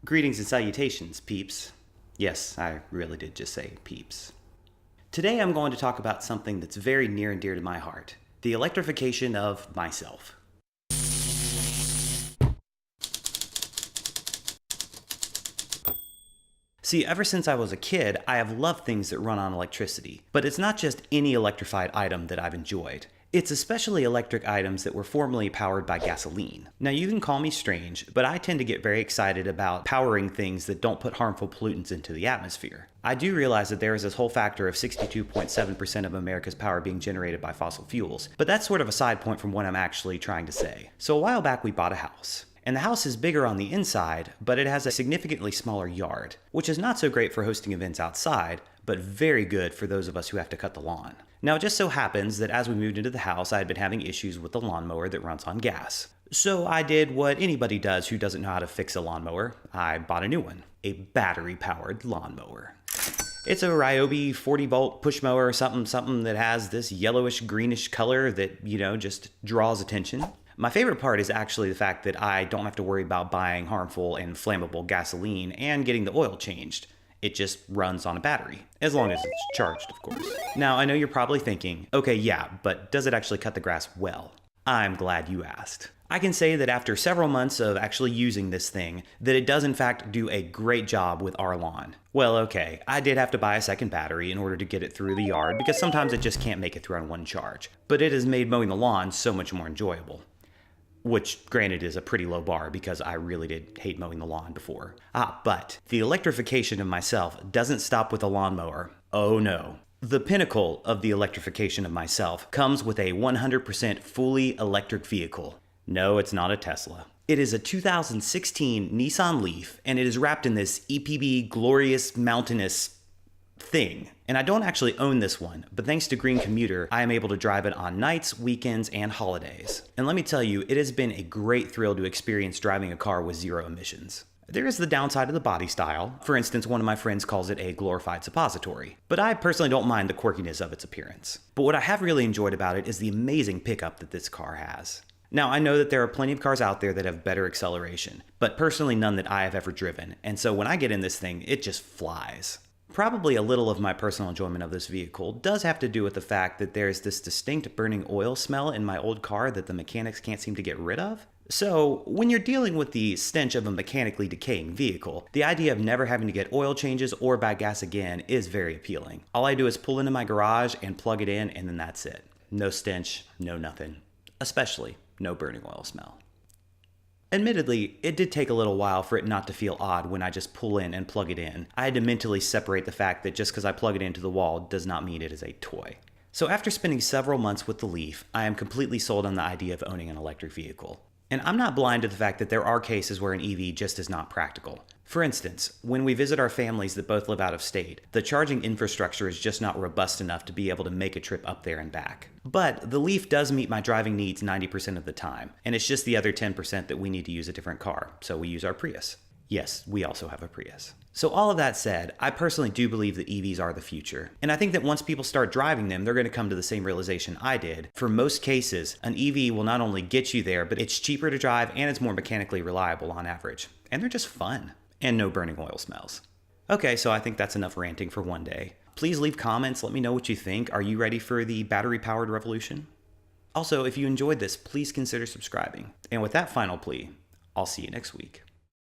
Greetings and salutations, peeps. Yes, I really did just say peeps. Today I'm going to talk about something that's very near and dear to my heart, the electrification of myself. See, ever since I was a kid, I have loved things that run on electricity. But it's not just any electrified item that I've enjoyed. It's especially electric items that were formerly powered by gasoline. Now, you can call me strange, but I tend to get very excited about powering things that don't put harmful pollutants into the atmosphere. I do realize that there is this whole factor of 62.7% of America's power being generated by fossil fuels, but that's sort of a side point from what I'm actually trying to say. So a while back we bought a house. And the house is bigger on the inside, but it has a significantly smaller yard, which is not so great for hosting events outside, but very good for those of us who have to cut the lawn. Now, it just so happens that as we moved into the house, I had been having issues with the lawnmower that runs on gas. So I did what anybody does who doesn't know how to fix a lawnmower. I bought a new one, a battery-powered lawnmower. It's a Ryobi 40-volt push mower, something that has this yellowish-greenish color that, just draws attention. My favorite part is actually the fact that I don't have to worry about buying harmful and flammable gasoline and getting the oil changed. It just runs on a battery, as long as it's charged, of course. Now, I know you're probably thinking, okay, yeah, but does it actually cut the grass well? I'm glad you asked. I can say that after several months of actually using this thing, that it does in fact do a great job with our lawn. Well, okay, I did have to buy a second battery in order to get it through the yard because sometimes it just can't make it through on one charge. But it has made mowing the lawn so much more enjoyable. Which, granted, is a pretty low bar because I really did hate mowing the lawn before. But the electrification of myself doesn't stop with a lawnmower. Oh no. The pinnacle of the electrification of myself comes with a 100% fully electric vehicle. No, it's not a Tesla. It is a 2016 Nissan Leaf, and it is wrapped in this EPB glorious mountainous thing. And I don't actually own this one, but thanks to Green Commuter, I am able to drive it on nights, weekends, and holidays. And let me tell you, it has been a great thrill to experience driving a car with zero emissions. There is the downside of the body style. For instance, one of my friends calls it a glorified suppository. But I personally don't mind the quirkiness of its appearance. But what I have really enjoyed about it is the amazing pickup that this car has. Now, I know that there are plenty of cars out there that have better acceleration, but personally none that I have ever driven. And so when I get in this thing, it just flies. Probably a little of my personal enjoyment of this vehicle does have to do with the fact that there's this distinct burning oil smell in my old car that the mechanics can't seem to get rid of. So, when you're dealing with the stench of a mechanically decaying vehicle, the idea of never having to get oil changes or buy gas again is very appealing. All I do is pull into my garage and plug it in, and then that's it. No stench, no nothing. Especially no burning oil smell. Admittedly, it did take a little while for it not to feel odd when I just pull in and plug it in. I had to mentally separate the fact that just because I plug it into the wall does not mean it is a toy. So after spending several months with the Leaf, I am completely sold on the idea of owning an electric vehicle. And I'm not blind to the fact that there are cases where an EV just is not practical. For instance, when we visit our families that both live out of state, the charging infrastructure is just not robust enough to be able to make a trip up there and back. But the Leaf does meet my driving needs 90% of the time, and it's just the other 10% that we need to use a different car, so we use our Prius. Yes, we also have a Prius. So all of that said, I personally do believe that EVs are the future. And I think that once people start driving them, they're going to come to the same realization I did. For most cases, an EV will not only get you there, but it's cheaper to drive and it's more mechanically reliable on average. And they're just fun. And no burning oil smells. Okay, so I think that's enough ranting for one day. Please leave comments, let me know what you think. Are you ready for the battery-powered revolution? Also, if you enjoyed this, please consider subscribing. And with that final plea, I'll see you next week.